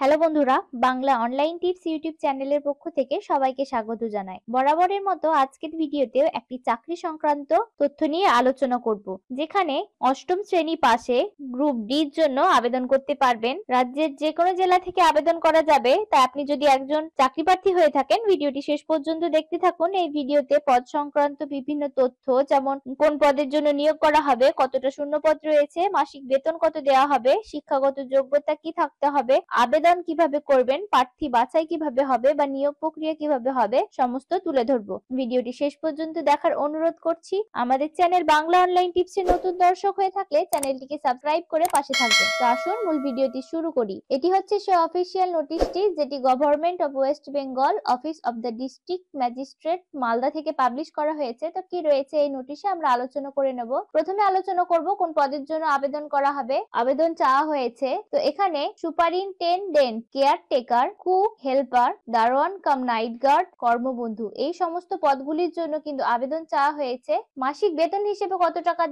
Hello বন্ধুরা, Bangla online tips YouTube চ্যানেলের পক্ষ থেকে সবাইকে স্বাগত জানাই। বরাবরের মতো আজকের ভিডিওতেও একটি চাকরি সংক্রান্ত তথ্য নিয়ে আলোচনা করব, যেখানে অষ্টম শ্রেণী পাশে গ্রুপ ডির জন্য আবেদন করতে পারবেন। রাজ্যের যে কোনো জেলা থেকে আবেদন করা যাবে। তাই আপনি যদি একজন চাকরি প্রার্থী হয়ে থাকেন, ভিডিওটি শেষ পর্যন্ত দেখতে থাকুন। এই ভিডিওতে পদ সংক্রান্ত বিভিন্ন তথ্য, যেমন কোন পদের জন্য নিয়োগ করা হবে, কতটা শূন্যপদ রয়েছে, মাসিক বেতন কত দেওয়া হবে, শিক্ষাগত যোগ্যতা কি থাকতে হবে, আবেদন কিভাবে করবেন, প্রার্থী বাছাই কিভাবে হবে বা নিয়োগ প্রক্রিয়া কিভাবে হবে, সমস্ত তুলে ধরবো। ভিডিওটি শেষ পর্যন্ত দেখার অনুরোধ করছি। আমাদের চ্যানেল বাংলা অনলাইন টিপসের নতুন দর্শক হয়ে থাকলে চ্যানেলটিকে সাবস্ক্রাইব করে পাশে থাকবেন। তো আসুন মূল ভিডিওটি শুরু করি। এটি হচ্ছে সেই অফিসিয়াল নোটিশটি, যেটি government of West Bengal office of the district magistrate Malda থেকে পাবলিশ করা হয়েছে। তো কি রয়েছে এই নোটিশে আমরা আলোচনা করে নেব। প্রথমে আলোচনা করব কোন পদের জন্য আবেদন করা হবে। আবেদন চাওয়া হয়েছে, তো এখানে সুপারিনটেনডেন্ট, কেয়ারটেকার, কুক, হেল্পার, দারোয়ান কাম নাইট গার্ড, কর্মবন্ধু, এই সমস্ত পদগুলির জন্য কিন্তু আবেদন চাওয়া হয়েছে। মাসিক বেতন হিসেবে কত টাকা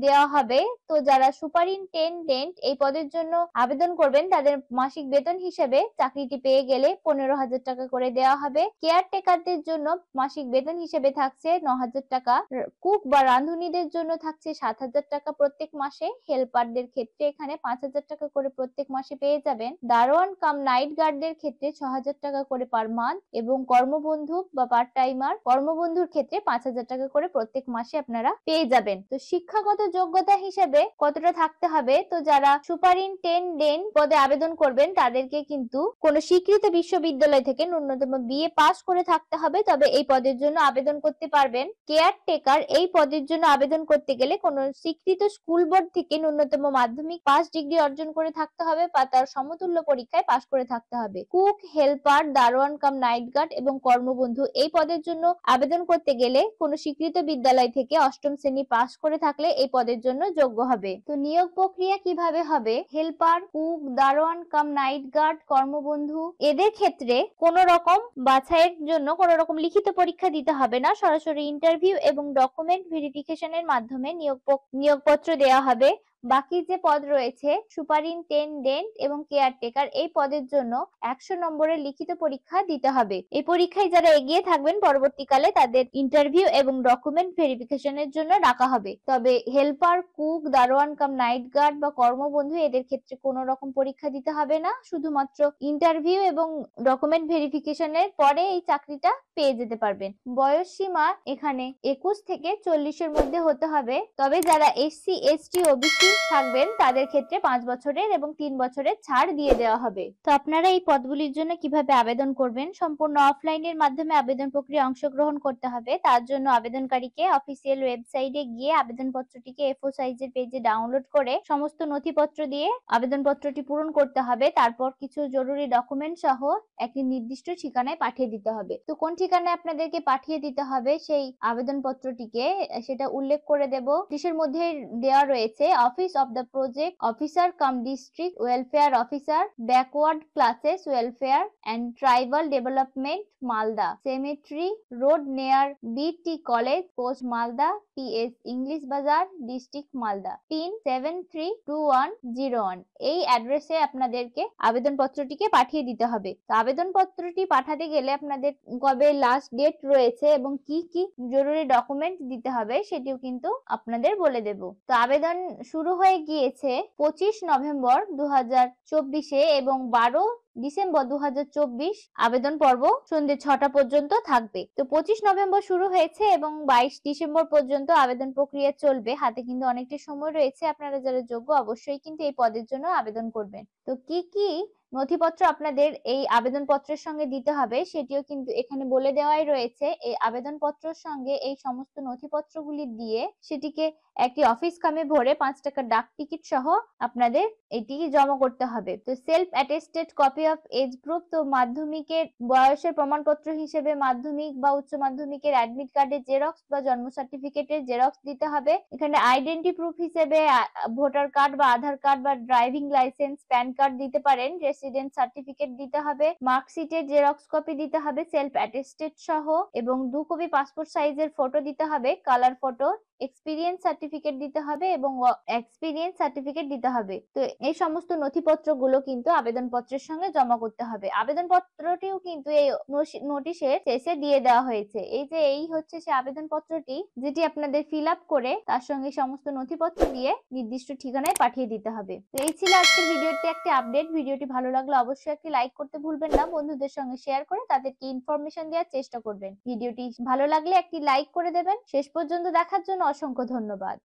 দেওয়া হবে? তো যারা সুপারিনটেনডেন্ট এই পদের জন্য আবেদন করবেন, তাদের মাসিক বেতন হিসেবে চাকরিটি পেয়ে গেলে 15,000 টাকা করে দেওয়া হবে। কেয়ারটেকারদের জন্য মাসিক বেতন হিসেবে থাকছে 9,000 টাকা। কুক বা রাঁধুনিদের জন্য থাকছে 7,000 টাকা প্রত্যেক মাসে। হেল্পারদের ক্ষেত্রে এখানে 5,000 টাকা করে প্রত্যেক মাসে পেয়ে যাবেন। দারোয়ান কাম নাইট গার্ডদের ক্ষেত্রে 6,000 টাকা করে পার মান্থ, এবং কর্মবন্ধু বা পার্ট টাইমার কর্মবন্ধুর ক্ষেত্রে 5,000 টাকা করে প্রত্যেক মাসে আপনারা পেয়ে যাবেন। তো শিক্ষাগত যোগ্যতা হিসেবে কতটা থাকতে হবে? তো যারা সুপারিনটেনডেন্ট পদে আবেদন করবেন, তাদেরকে কিন্তু কোন স্বীকৃত বিশ্ববিদ্যালয় থেকে ন্যূনতম বিএ পাস করে থাকতে হবে, তবে এই পদের জন্য আবেদন করতে পারবেন। কেয়ারটেকার এই পদের জন্য আবেদন করতে গেলে কোন স্বীকৃত স্কুল বোর্ড থেকে ন্যূনতম মাধ্যমিক পাস ডিগ্রি অর্জন করে থাকতে হবে বা তার সমতুল্য পরীক্ষায় পাস করে থাকতে হবে। কুক, হেল্পার, দারোয়ান কাম নাইট গার্ড এবং কর্মবন্ধু এই পদের জন্য আবেদন করতে গেলে কোন স্বীকৃত বিদ্যালয় থেকে অষ্টম শ্রেণী পাস করে থাকলে এই পদের জন্য যোগ্য হবে। তো নিয়োগ প্রক্রিয়া কিভাবে হবে? হেল্পার, কুক, দারোয়ান কাম নাইট গার্ড, কর্মবন্ধু এদের ক্ষেত্রে কোন রকম বাছাইয়ের জন্য কোন রকম লিখিত পরীক্ষা দিতে হবে না। সরাসরি ইন্টারভিউ এবং ডকুমেন্ট ভেরিফিকেশনের মাধ্যমে নিয়োগপত্র দেওয়া হবে। বাকি যে পদ রয়েছে সুপারিনটেনডেন্ট এবং কেয়ারটেকার, এই পদের জন্য 100 নম্বরের লিখিত পরীক্ষা দিতে হবে। এই পরীক্ষায় যারা এগিয়ে থাকবেন, পরবর্তীকালে তাদের ইন্টারভিউ এবং ডকুমেন্ট ভেরিফিকেশনের জন্য ডাকা হবে। তবে হেল্পার, কুক, দারোয়ান কাম নাইট গার্ড বা কর্মবন্ধু এদের ক্ষেত্রে কোনো রকম পরীক্ষা দিতে হবে না। শুধুমাত্র ইন্টারভিউ এবং ডকুমেন্ট ভেরিফিকেশনের পরে এই চাকরিটা পেয়ে যেতে পারবেন। বয়স সীমা এখানে 21 থেকে 40-এর মধ্যে হতে হবে। তবে যারা এসসি, এসটি, ওবিসি থাকবেন, তাদের ক্ষেত্রে 5 বছরের এবং 3 বছরের ছাড় দিয়ে দেওয়া হবে। তো আপনারা এই পদগুলির জন্য কিভাবে আবেদন করবেন? সম্পূর্ণ অফলাইনের মাধ্যমে আবেদন প্রক্রিয়ায় অংশগ্রহণ করতে হবে। তার জন্য আবেদনকারীকে অফিসিয়াল ওয়েবসাইটে গিয়ে আবেদনপত্রটিকে A4 সাইজের পেজে ডাউনলোড করে সমস্ত নথিপত্র দিয়ে আবেদনপত্রটি পূরণ করতে হবে। তারপর কিছু জরুরি ডকুমেন্ট সহ একটি নির্দিষ্ট ঠিকানায় পাঠিয়ে দিতে হবে। তো কোন ঠিকানায় আপনাদেরকে পাঠিয়ে দিতে হবে সেই আবেদনপত্রটিকে, সেটা উল্লেখ করে দেব। নোটিশের মধ্যে দেওয়া রয়েছে office of the project officer cum district welfare officer, backward classes welfare and tribal development, Malda, cemetery road near BT college, post Malda, PS English Bazar, district Malda, pin 732101। এই অ্যাড্রেসে আপনাদেরকে আবেদনপত্রটিকে পাঠিয়ে দিতে হবে। তো আবেদনপত্রটি পাঠাতে গেলে আপনাদের কবে লাস্ট ডেট রয়েছে এবং কি কি জরুরি ডকুমেন্ট দিতে হবে সেটিও কিন্তু আপনাদের বলে দেব। তো আবেদন শুরু হয়ে গিয়েছে 25 নভেম্বর 2024-এ এবং 12 ডিসেম্বর 2024 আবেদন পর্ব সন্ধ্যে 6টা পর্যন্ত থাকবে। তো 25 নভেম্বর শুরু হয়েছে এবং 22 ডিসেম্বর পর্যন্ত আবেদন প্রক্রিয়া চলবে। হাতে কিন্তু অনেকটা সময় রয়েছে। আপনারা যারা যোগ্য অবশ্যই কিন্তু এই পদের জন্য আবেদন করবেন। তো কি কি নথিপত্র আপনাদের এই আবেদনপত্রের সঙ্গে দিতে হবে সেটিও কিন্তু এখানে বলে দেওয়াই রয়েছে। এই আবেদনপত্রের সঙ্গে এই সমস্ত নথিপত্রগুলি দিয়ে সেটিকে একটি অফিস কামে ভরে 5 টাকার ডাক টিকিট সহ আপনাদের এটি জমা করতে হবে। তো self attested copy of age proof, তো মাধ্যমিকের বয়সের প্রমাণপত্র হিসেবে মাধ্যমিক বা উচ্চ মাধ্যমিকের অ্যাডমিট কার্ডের জেরক্স বা জন্ম সার্টিফিকেটের জেরক্স দিতে হবে। এখানে আইডেন্টি প্রুফ হিসেবে ভোটার কার্ড বা আধার কার্ড বা ড্রাইভিং লাইসেন্স, প্যান কার্ড দিতে পারেন। রেসিডেন্ট সার্টিফিকেট দিতে হবে, মার্কশিটের জেরক্স কপি দিতে হবে সেলফ অ্যাটেস্টেড সহ, এবং 2 কপি পাসপোর্ট সাইজের ফটো দিতে হবে, কালার ফটো। এক্সপিরিয়েন্স সার্টিফিকেট দিতে হবে এবং এক্সপিরিয়েন্স সার্টিফিকেট দিতে হবে। তো এই সমস্ত নথিপত্রগুলো কিন্তু আবেদনপত্রের সঙ্গে জমা করতে হবে। আবেদনপত্রটিও কিন্তু এই নোটিশের শেষে দিয়ে দেওয়া হয়েছে। এই হচ্ছে সে আবেদনপত্রটি, যেটি আপনাদের ফিল আপ করে তার সঙ্গে সমস্ত নথিপত্র দিয়ে নির্দিষ্ট ঠিকানায় পাঠিয়ে দিতে হবে। তো এই ছিল আজকের ভিডিওতে একটি আপডেট। ভিডিওটি ভালো লাগলে অবশ্যই একটি লাইক করতে ভুলবেন না। বন্ধুদের সঙ্গে শেয়ার করে তাদেরকে ইনফরমেশন দেওয়ার চেষ্টা করবেন। ভিডিওটি ভালো লাগলে একটি লাইক করে দেবেন। শেষ পর্যন্ত দেখার জন্য অসংখ্য ধন্যবাদ।